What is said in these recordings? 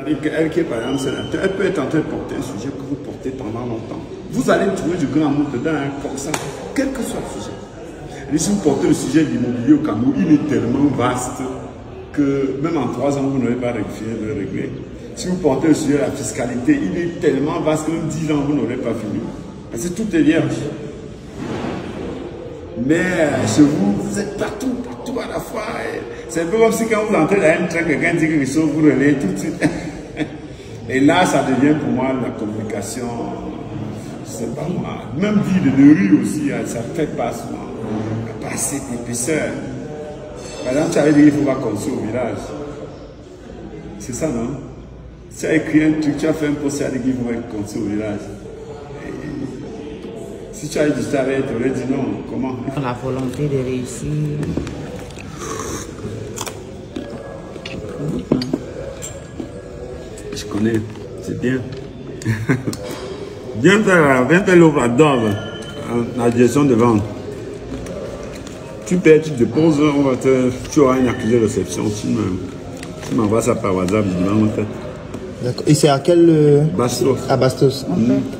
Elle qui est par exemple sénateur, elle peut être en train de porter un sujet que vous portez pendant longtemps. Vous allez trouver du grand amour dedans, comme ça, quel que soit le sujet. Et si vous portez le sujet de l'immobilier au Cameroun, il est tellement vaste que même en 3 ans, vous n'aurez pas fini de le régler. Si vous portez le sujet de la fiscalité, il est tellement vaste que même 10 ans, vous n'aurez pas fini. Parce que tout est vierge. Mais chez vous, vous êtes partout à la fois. C'est un peu comme si quand vous entrez dans un train, quelqu'un dit quelque chose, vous relayez tout de suite. Et là, ça devient pour moi la communication, je ne sais pas moi, même vie de rue aussi, ça ne fait pas souvent. Pas assez d'épaisseur. Par exemple, tu avais dit qu'il ne faut pas construire au village. C'est ça, non? Tu as écrit un truc, tu as fait un post, tu as dit qu'il faut pas construire au village. Si tu as dit ça, tu aurais dit non. Comment? La volonté de réussir. Je connais, c'est bien. Viens faire l'offre à Dove, la gestion de vente. Tu payes, tu déposes, tu auras une accusé de réception. Tu m'envoies ça par WhatsApp, je demande. D'accord. Et c'est à quel... Bastos. À Bastos.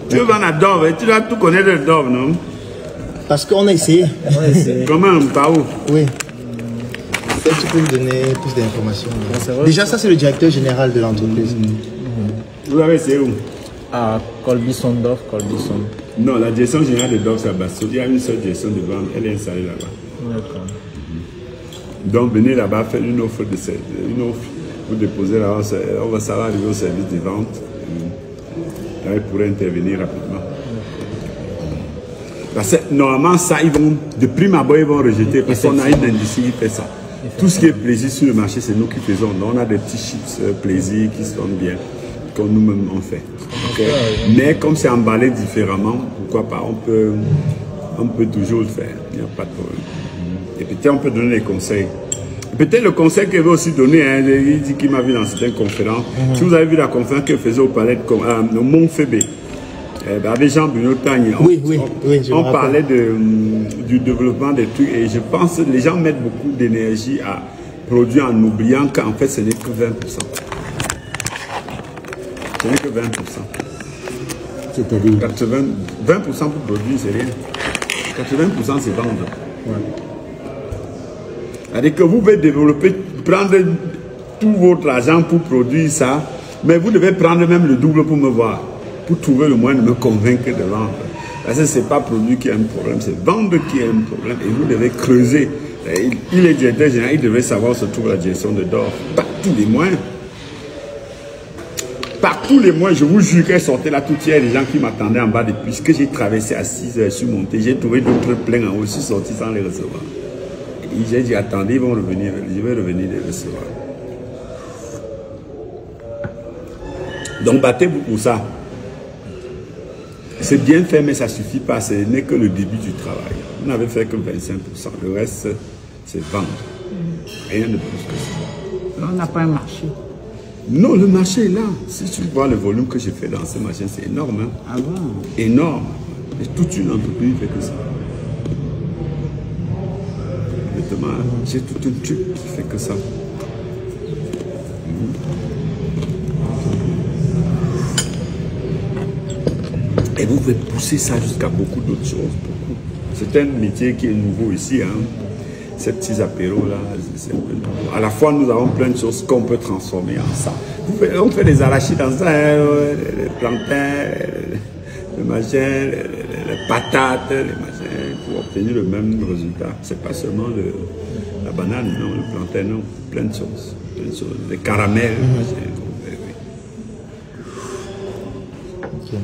Tu veux vendre à Dove, tu dois tout connaître de Dove, non? Parce qu'on a essayé. Comment? Par où? Oui. Peut-être tu peux me donner plus d'informations. Déjà, ça, c'est le directeur général de l'entreprise. Vous avez essayé où? À Colbison, Dove, Colbison. Non, la direction générale de Dove, c'est à Bastos. Il y a une seule direction de vente, elle est installée là-bas. D'accord. Donc, venez là-bas, faire une offre de service. Vous déposez là, on va savoir arriver au service de vente. Là, ils pourraient intervenir rapidement. Parce que normalement, ça, ils vont, de prime abord, ils vont rejeter. Parce qu'on a une industrie qui fait ça. Tout ce qui est plaisir sur le marché, c'est nous qui faisons. Donc, on a des petits chips plaisir qui sonnent bien, comme nous-mêmes on fait. Okay? Mais comme c'est emballé différemment, pourquoi pas, on peut toujours le faire. Il n'y a pas de problème. Et peut-être on peut donner des conseils. Peut-être le conseil qu'il veut aussi donner, hein, il dit qu'il m'a vu dans certaines conférences. Si vous avez vu la conférence qu'il faisait au palais de Mont Fébé, avec Jean-Bruno Tagne, on parlait du développement des trucs et je pense que les gens mettent beaucoup d'énergie à produire en oubliant qu'en fait ce n'est que 20%. Ce n'est que 20%. C'est-à-dire 20% pour produire, c'est rien. 80% c'est vendre. Ouais. C'est-à-dire que vous pouvez développer, prendre tout votre argent pour produire ça, mais vous devez prendre même le double pour me voir, pour trouver le moyen de me convaincre de vendre. Parce que ce n'est pas produit qui a un problème, c'est vendre qui a un problème et vous devez creuser. Il est directeur général, il devrait savoir se trouve la gestion de Dove. Par tous les moyens. Par tous les moyens, je vous jure qu'elle sortait là tout hier, les gens qui m'attendaient en bas depuis que j'ai traversé à 6 heures, je suis monté, j'ai trouvé d'autres pleins en haut, je suis sorti sans les recevoir. J'ai dit, attendez, ils vont revenir, je vais revenir les recevoir. Donc, battez-vous pour ça. C'est bien fait, mais ça ne suffit pas. Ce n'est que le début du travail. Vous n'avez fait que 25%. Le reste, c'est vendre. Rien de plus que ça. On n'a pas un marché. Non, le marché est là. Si tu vois le volume que j'ai fait dans ce marché, c'est énorme. Hein? Ah bon? Énorme. Et toute une entreprise fait que ça. J'ai tout un truc qui fait que ça. Et vous pouvez pousser ça jusqu'à beaucoup d'autres choses. C'est un métier qui est nouveau ici. Hein. Ces petits apéros-là, à la fois nous avons plein de choses qu'on peut transformer en ça. On fait des arachides dans ça, les plantains, les machins, les patates, les machins, pour obtenir le même résultat. C'est pas seulement la banane, non, le plantain, non, plein de choses, les caramels, les machins. Okay.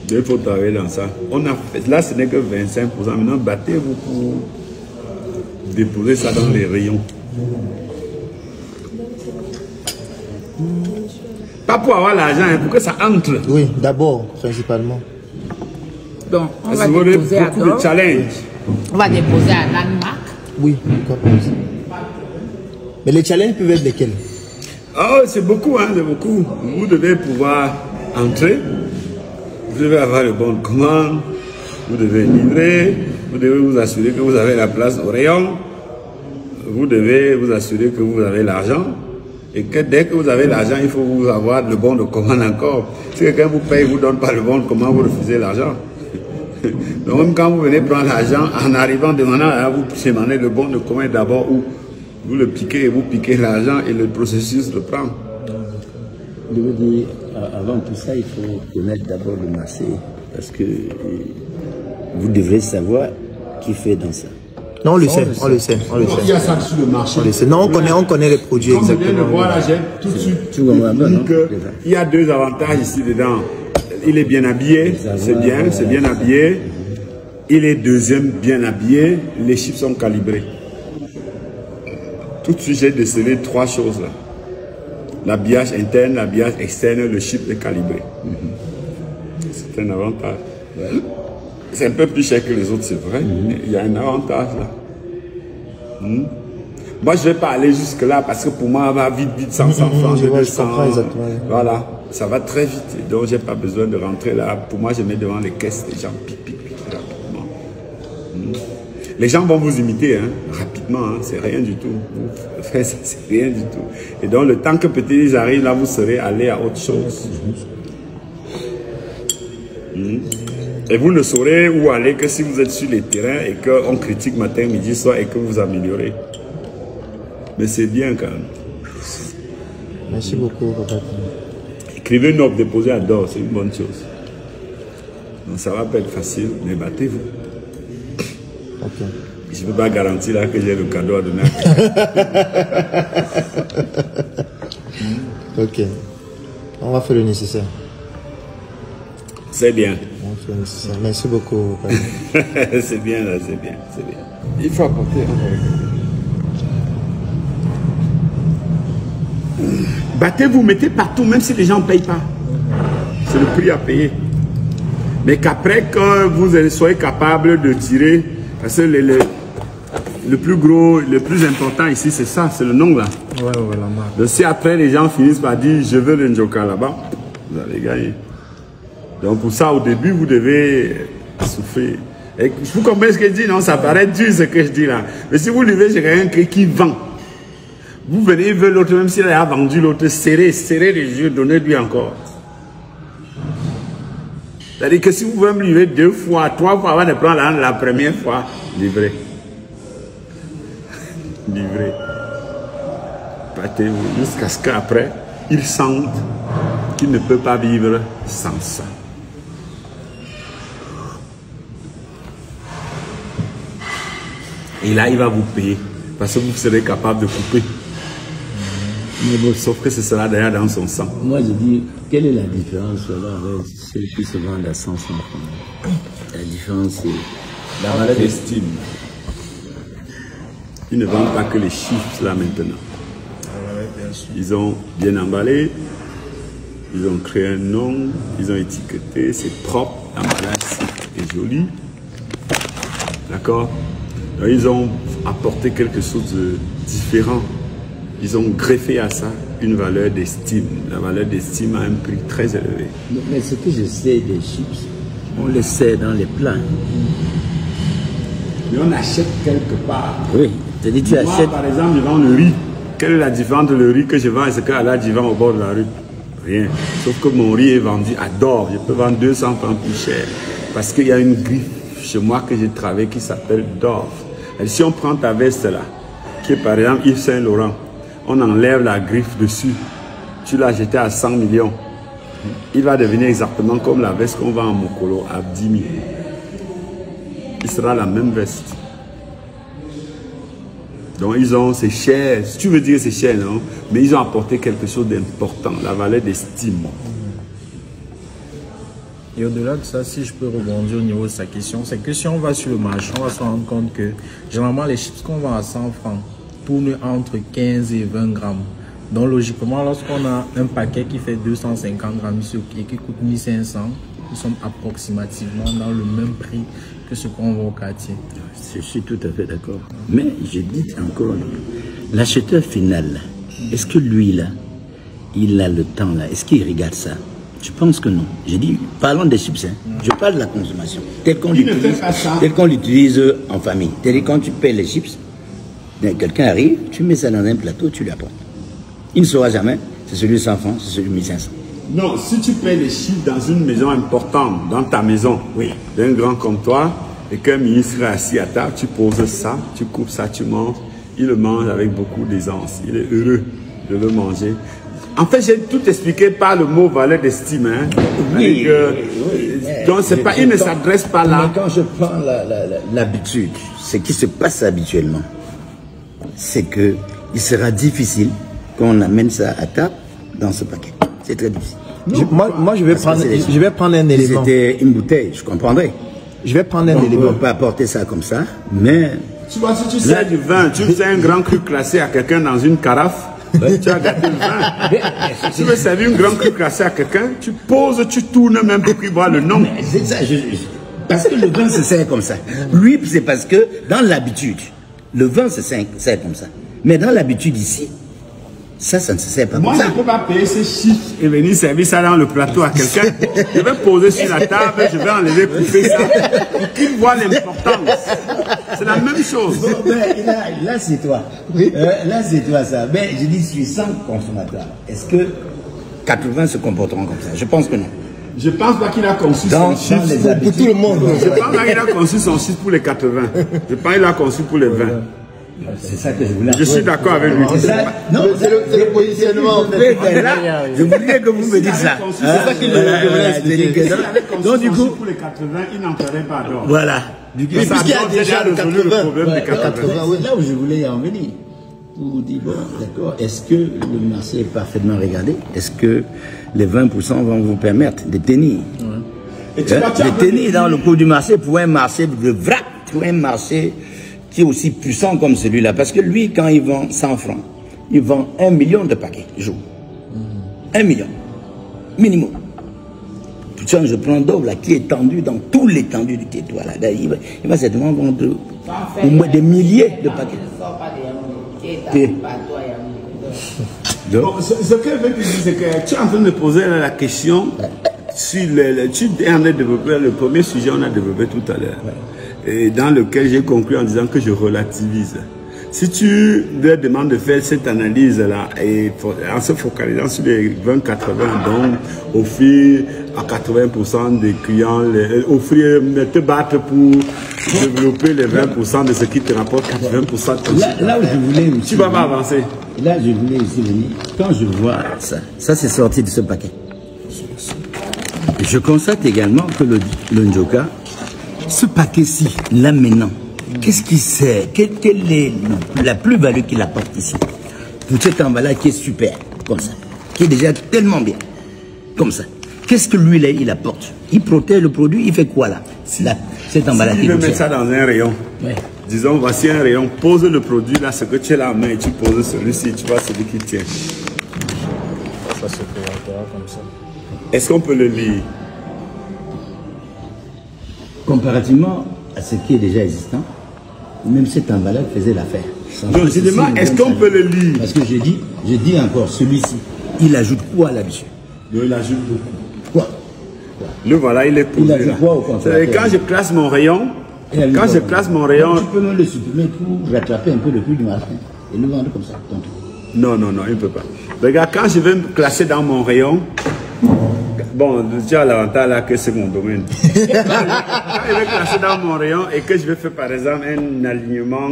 Il faut travailler dans ça. On a fait, là, ce n'est que 25%. Maintenant, battez-vous pour déposer ça dans les rayons. Pas pour avoir l'argent, hein, pour que ça entre. Oui, d'abord, principalement. Donc, on va déposer à beaucoup de challenges. On va déposer à Danemark. Oui, pourquoi pas. Mais les challenges peuvent être lesquels? Oh, c'est beaucoup, hein, c'est beaucoup. Vous devez pouvoir entrer. Vous devez avoir le bon de commande, vous devez livrer, vous devez vous assurer que vous avez la place au rayon, vous devez vous assurer que vous avez l'argent, Et que dès que vous avez l'argent, il faut vous avoir le bon de commande encore. Si quelqu'un vous paye, vous donne pas le bon de commande, vous refusez l'argent. Donc même quand vous venez prendre l'argent, en arrivant, demandant à vous demander le bon de commande d'abord, où vous le piquez et vous piquez l'argent et le processus reprend. Je veux dire, avant tout ça, il faut connaître d'abord le marché, parce que vous devrez savoir qui fait dans ça. Non, on le sait, on le sait, on le sait. Il y a ça sur le marché. On le sait. Non, on connaît les produits comme exactement. Comme je viens de voir là, j'ai tout de suite dit qu'il y a deux avantages ici dedans. Il est bien habillé, c'est bien habillé. Il est deuxième bien habillé, les chips sont calibrés. Tout de suite, j'ai décelé trois choses là. L'habillage interne, l'habillage externe, le chip est calibré. C'est un avantage. C'est un peu plus cher que les autres, c'est vrai. Mais il y a un avantage là. Moi, je ne vais pas aller jusque-là parce que pour moi, on va vite, 100 francs, je comprends exactement. Voilà, ça va très vite. Donc, je n'ai pas besoin de rentrer là. Pour moi, je mets devant les caisses, les gens pique rapidement. Les gens vont vous imiter hein, rapidement, hein, c'est rien du tout. Vous faites ça, c'est rien du tout. Et donc, le temps que peut-être ils arrivent là, vous serez allé à autre chose. Et vous ne saurez où aller que si vous êtes sur les terrains et qu'on critique matin, midi, soir et que vous améliorez. Mais c'est bien quand même. Merci beaucoup, Robert. Écrivez une offre déposée à DOR, c'est une bonne chose. Donc ça va pas être facile, mais battez-vous. Ok. Je ne peux pas garantir là que j'ai le cadeau à donner. Ok. On va faire le nécessaire. C'est bien. On fait le nécessaire. Merci beaucoup. C'est bien là, c'est bien, c'est bien. Il faut apporter. Battez-vous, mettez partout, même si les gens ne payent pas. C'est le prix à payer. Mais qu'après que vous soyez capable de tirer, parce que le plus gros, le plus important ici, c'est ça, c'est le nom là. Ouais, la marque. Donc si après les gens finissent par dire je veux le Njoka là-bas, vous allez gagner. Donc pour ça, au début, vous devez souffrir. Et vous comprenez ce que je dis, non? Ça paraît dur ce que je dis là. Mais si vous levez chez quelqu'un qui vend, vous venez, il veut l'autre, même s'il a vendu l'autre, serrez les yeux, donnez-lui encore. C'est-à-dire que si vous pouvez me livrer 2 fois, 3 fois avant de prendre la première fois, livrez. Livrez. Battez-vous jusqu'à ce qu'après, ils sentent qu'ils ne peuvent pas vivre sans ça. Et là, il va vous payer parce que vous serez capable de couper. Mais bon, sauf que ce sera d'ailleurs dans son sang. Moi, je dis, quelle est la différence là, avec ceux qui se vendent à 100 francs? La différence, c'est la valeur d'estime. Ils ne vendent pas que les chiffres là maintenant. Ils ont bien emballé, ils ont créé un nom, ils ont étiqueté, c'est propre, l'emballage est joli. D'accord? Ils ont apporté quelque chose de différent. Ils ont greffé à ça une valeur d'estime. La valeur d'estime a un prix très élevé. Mais ce que je sais des chips, on les sait dans les plats. Mais on achète quelque part. Oui, c'est-à-dire tu achètes. Par exemple, je vends le riz. Quelle est la différence entre le riz que je vends et ce qu'Aladji vend au bord de la rue? Rien. Sauf que mon riz est vendu à d'or. Je peux vendre 200 francs plus cher. Parce qu'il y a une griffe chez moi que j'ai travaillé qui s'appelle d'or. Et si on prend ta veste là, qui est par exemple Yves Saint Laurent, on enlève la griffe dessus, tu l'as jeté à 100 millions, il va devenir exactement comme la veste qu'on vend en Mokolo à 10 000. Il sera la même veste. Donc ils ont, c'est cher, si tu veux dire c'est cher, non? Mais ils ont apporté quelque chose d'important, la valeur d'estime. Et au-delà de ça, si je peux rebondir au niveau de sa question, c'est que si on va sur le marché, on va se rendre compte que généralement les chips qu'on vend à 100 francs tournent entre 15 et 20 grammes. Donc logiquement, lorsqu'on a un paquet qui fait 250 grammes et qui coûte 1500, nous sommes approximativement dans le même prix que ce qu'on vend au quartier. Je suis tout à fait d'accord. Mais je dis encore, l'acheteur final, est-ce que lui là, il a le temps là, est-ce qu'il regarde ça? Je pense que non. J'ai dit, parlons des chips. Je parle de la consommation. Tel qu'on l'utilise en famille. C'est-à-dire quand tu paies les chips, quelqu'un arrive, tu mets ça dans un plateau, tu lui apportes. Il ne saura jamais, c'est celui de 100 francs, c'est celui de 1500. Non, si tu payes les chiffres dans une maison importante, dans ta maison, oui, d'un grand comme toi, et qu'un ministre est assis à table, tu poses ça, tu coupes ça, tu manges, il le mange avec beaucoup d'aisance. Il est heureux de le manger. En fait, j'ai tout expliqué par le mot valeur d'estime. Hein. Oui, donc, c'est pas, il ne s'adresse pas là. Mais quand je prends l'habitude, ce qui se passe habituellement, c'est que il sera difficile qu'on amène ça à table dans ce paquet. C'est très difficile. Moi, je vais prendre un élément. Si c'était une bouteille, je comprendrais. Je vais prendre un élément. On ne peut pas apporter ça comme ça, mais... Tu vois, si tu sers du vin, tu fais un grand cru classé à quelqu'un dans une carafe, tu as gâté le vin. Si tu veux servir une grande cru classé à quelqu'un, tu poses, tu tournes même pour qu'il voit le nom. C'est ça, parce que le vin se sert comme ça. Lui, c'est parce que dans l'habitude, le vin se sert comme ça. Mais dans l'habitude ici, ça ne se sert pas comme ça. Moi, je ne peux pas payer ces chiffres et venir servir ça dans le plateau à quelqu'un. Je vais poser sur la table, je vais enlever, couper ça, pour qu'il voit l'importance. C'est la même chose. Bon, ben, là c'est toi. Là, c'est toi ça. Mais je dis, je suis 100 consommateurs. Est-ce que 80 se comporteront comme ça? Je pense que non. Je pense pas qu'il a conçu son chiffre pour tout le monde. Je pense pas qu'il a conçu son chiffre pour les 80. Je pense qu'il a conçu pour les 20. C'est ça que je voulais. Je suis d'accord avec lui. Non, c'est le positionnement. Là, je voulais que vous me dites ça. C'est ça qu'il voulait expliquer. S'il avait conçu Donc du coup, pour les 80, il n'en ferait pas d'or. voilà. Mais puisqu'il y a déjà le 80, là où je voulais en venir. Vous vous dites, bon, d'accord, est-ce que le marché est parfaitement regardé? Est-ce que les 20% vont vous permettre de tenir? De tenir dans le cours du marché pour un marché de vrac, pour un marché qui est aussi puissant comme celui-là. Parce que lui, quand il vend 100 francs, il vend 1 million de paquets jour. 1 million. Minimum. Putain, je prends d'or là, qui est tendu dans tout l'étendue du territoire là. Il va certainement vendre au moins des milliers de paquets. Bon, ce que je veux te dire, c'est que tu es en train de poser la question sur tu es en train de développer le premier sujet qu'on a développé tout à l'heure, et dans lequel j'ai conclu en disant que je relativise. Si tu leur demandes de faire cette analyse-là, et en se focalisant sur les 20-80, donc offrir à 80% des clients, te battre pour développer les 20% de ce qui te rapporte 80% de là où je voulais aussi, tu vas pas avancer. Là, je voulais aussi venir. Quand je vois ça c'est sorti de ce paquet. Je constate également que le Njoka, ce paquet-ci, là maintenant, qu'est-ce qui sert? Quelle est la plus-value qu'il apporte ici? Pour cet emballage qui est super, comme ça, qui est déjà tellement bien, comme ça. Qu'est-ce que lui, là, il apporte? Il protège le produit, il fait quoi là? Cet emballage il veut mettre ça dans un rayon. Ouais. Disons, voici un rayon, pose le produit là, ce que tu as la main et tu poses celui-ci, tu vois celui qui tient. Ça se présentera comme ça. Est-ce qu'on peut le lire? Comparativement à ce qui est déjà existant, même cet emballage faisait l'affaire. Donc, je demande, est-ce qu'on peut le lire? Parce que je dis encore, celui-ci, il ajoute quoi là-dessus? Il ajoute beaucoup. Quoi? Le voilà, il est posé. Il ajoute quoi au contraire? Quand je classe mon rayon, tu peux même le supprimer pour rattraper un peu le prix du marché et le vendre comme ça. Non, il ne peut pas. Regarde, quand je vais me classer dans mon rayon, bon, tu as l'avantage là que c'est mon domaine. Quand je vais classer dans mon rayon et que je vais faire par exemple un alignement,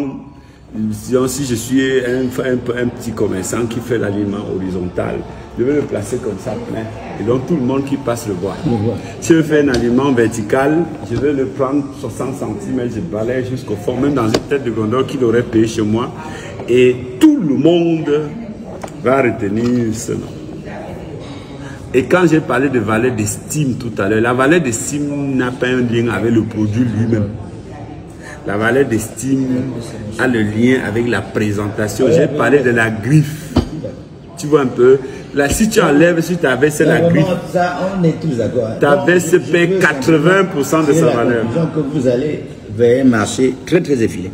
disons si je suis un petit commerçant qui fait l'alignement horizontal, je vais le placer comme ça plein. Et donc tout le monde qui passe le voit. Si je fais un alignement vertical, je vais le prendre 60 cm, je balaye jusqu'au fond, même dans une tête de gondole qu'il aurait payé chez moi. Et tout le monde va retenir ce nom. Et quand j'ai parlé de valeur d'estime tout à l'heure, la valeur d'estime n'a pas un lien avec le produit lui-même. La valeur d'estime a le lien avec la présentation. J'ai parlé de la griffe. Tu vois un peu. Là, si tu enlèves, si tu avais la griffe, ça, on est tous d'accord. Ta baisse paie 80% de sa valeur. Que vous allez vers un marché très très effilé.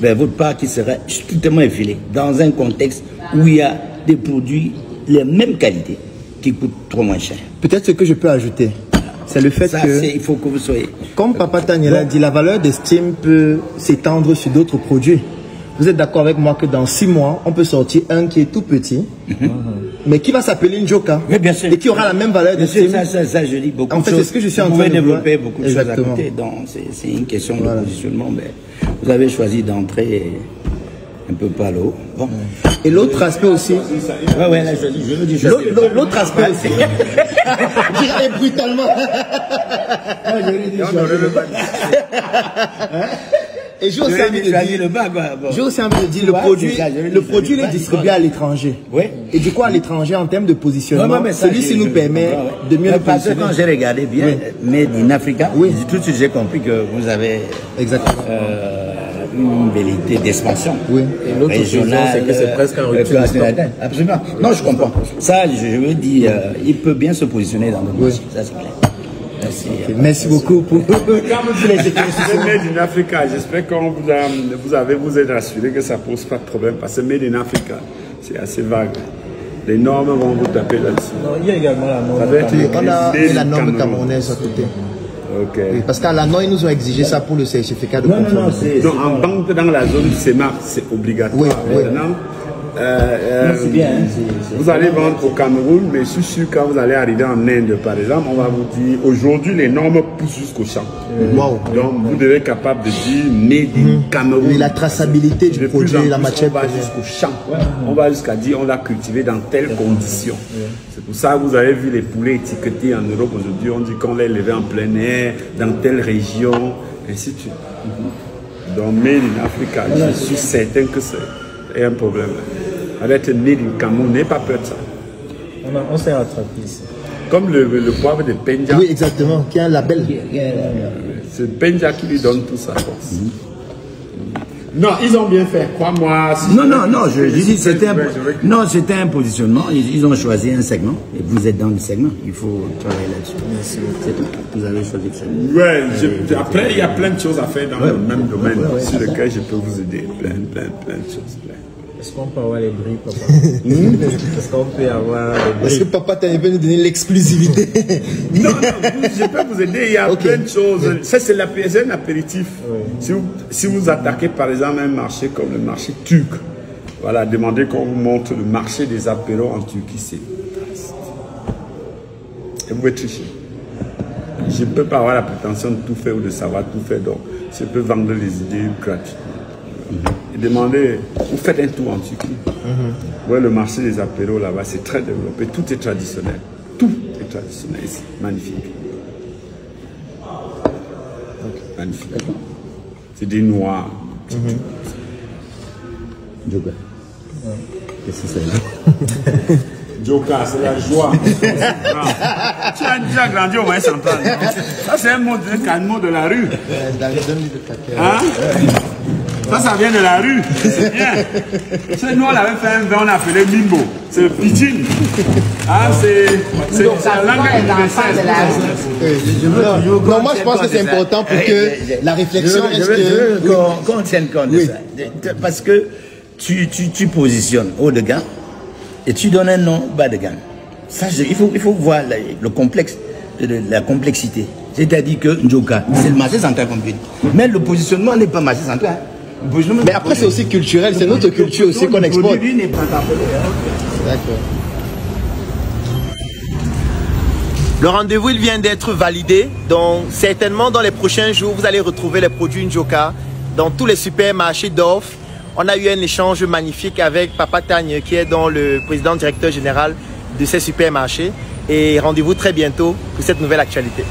Vers votre part qui sera strictement effilé. Dans un contexte où il y a des produits de la même qualité qui coûtent trop moins cher. Peut-être ce que je peux ajouter, c'est le fait que... il faut que vous soyez... Comme Papa Taniela dit, la valeur d'estime peut s'étendre sur d'autres produits. vous êtes d'accord avec moi que dans 6 mois, on peut sortir un qui est tout petit, mais qui va s'appeler Njoka, oui, bien sûr. Et qui aura la même valeur de ça, je dis beaucoup en fait, de c'est choses. ce que je suis en vous train pouvez de développer voir. beaucoup de choses à côté. Donc, c'est une question de positionnement. Mais vous avez choisi d'entrer un peu par le haut. Bon. Et l'autre aspect aussi. Ouais, là, je veux dire. L'autre aspect aussi. J'irai brutalement. Et j'ai aussi envie de dire, le produit il est distribué à l'étranger. Oui. Et du coup, à l'étranger, en termes de positionnement, celui-ci nous permet de mieux le parce que positionner. quand j'ai regardé bien, Made in Africa, tout de suite j'ai compris que vous avez Exactement. une velléité d'expansion. Oui. Et l'autre chose, c'est que c'est presque un rupture. Absolument. Non, je comprends. Ça, je veux dire, il peut bien se positionner dans le monde. Ça, c'est clair. Merci. Merci beaucoup pour Made in Africa, j'espère que vous êtes rassuré que ça ne pose pas de problème parce que Made in Africa, c'est assez vague. Les normes vont vous taper là-dessus. Il y a également la norme. on a la norme camerounaise à côté. Ok. Oui, parce qu'à la NOI, ils nous ont exigé ça pour le certificat de conformité. Donc en banque, dans la zone du CEMAR, c'est obligatoire. Oui, Maintenant, c'est bien. vous allez vendre au Cameroun, mais je suis sûr quand vous allez arriver en Inde, par exemple, on va vous dire, aujourd'hui, les normes poussent jusqu'au champ. Wow. Donc, vous devez être capable de dire Made in Cameroun. Et la traçabilité du produit, la matière. On va jusqu'au champ. On va jusqu'à dire, on l'a cultivé dans telles conditions. C'est pour ça que vous avez vu les poulets étiquetés en Europe aujourd'hui. On dit qu'on les élevait en plein air, dans telle région, et ainsi de suite. Donc, Made in Africa, je suis certain que c'est un problème. Avec Made in Cameroun, n'ayez pas peur de ça. On s'est rattrapé ici. Comme le poivre de Penja. Oui, exactement, qui a un label. C'est Penja qui lui donne tout ça. Non, ils ont bien fait. Crois-moi. Non, je dis c'était un positionnement. Ils ont choisi un segment et vous êtes dans le segment. Il faut travailler là-dessus. C'est tout. Vous avez choisi le segment. Ouais, après, il y a plein de choses à faire dans le même domaine sur lequel je peux vous aider. Plein de choses. Est-ce qu'on peut avoir les bris, papa? Est-ce qu'on peut avoir les bris? Est-ce que papa t'a nous donner l'exclusivité? Non, je peux vous aider. Il y a plein de choses. Ça, c'est un apéritif. Si vous attaquez, par exemple, un marché comme le marché turc, voilà, demandez qu'on vous montre le marché des apéros en Turquie, c'est vaste. Et vous pouvez tricher. Je ne peux pas avoir la prétention de tout faire ou de savoir tout faire, donc je peux vendre les idées gratuitement. Et demandez, vous faites un tour en Turquie. Ouais, le marché des apéros là-bas, c'est très développé, tout est traditionnel. Tout est traditionnel ici, magnifique. Magnifique. C'est des noirs. Joka. Qu'est-ce que c'est? Joka, c'est la joie. Tu as déjà grandi au Moyen Central. Ça, c'est un mot de la rue. Hein? Ça vient de la rue. C'est bien. Nous, on avait fait un vin, on appelait Mimbo. C'est le pidgin. Ah, c'est la langue universelle. Non, moi, je pense que c'est important pour que la réflexion reste. Je veux qu'on tienne compte de ça. Parce que tu positionnes haut de gamme et tu donnes un nom bas de gamme. Ça, il faut voir le complexe, la complexité. C'est-à-dire que Njoka, c'est le marché central qu'on peut dire. Mais le positionnement n'est pas marché central. Mais après, c'est aussi culturel, c'est notre culture aussi qu'on exporte. D'accord. Le rendez-vous, il vient d'être validé. Donc, certainement, dans les prochains jours, vous allez retrouver les produits Njoka dans tous les supermarchés d'offres. On a eu un échange magnifique avec Papa Tagne, qui est donc le président directeur général de ces supermarchés. Et rendez-vous très bientôt pour cette nouvelle actualité.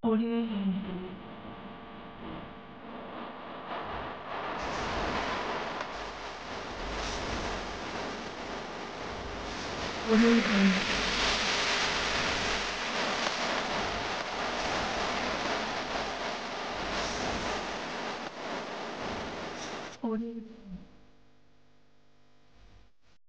Audio.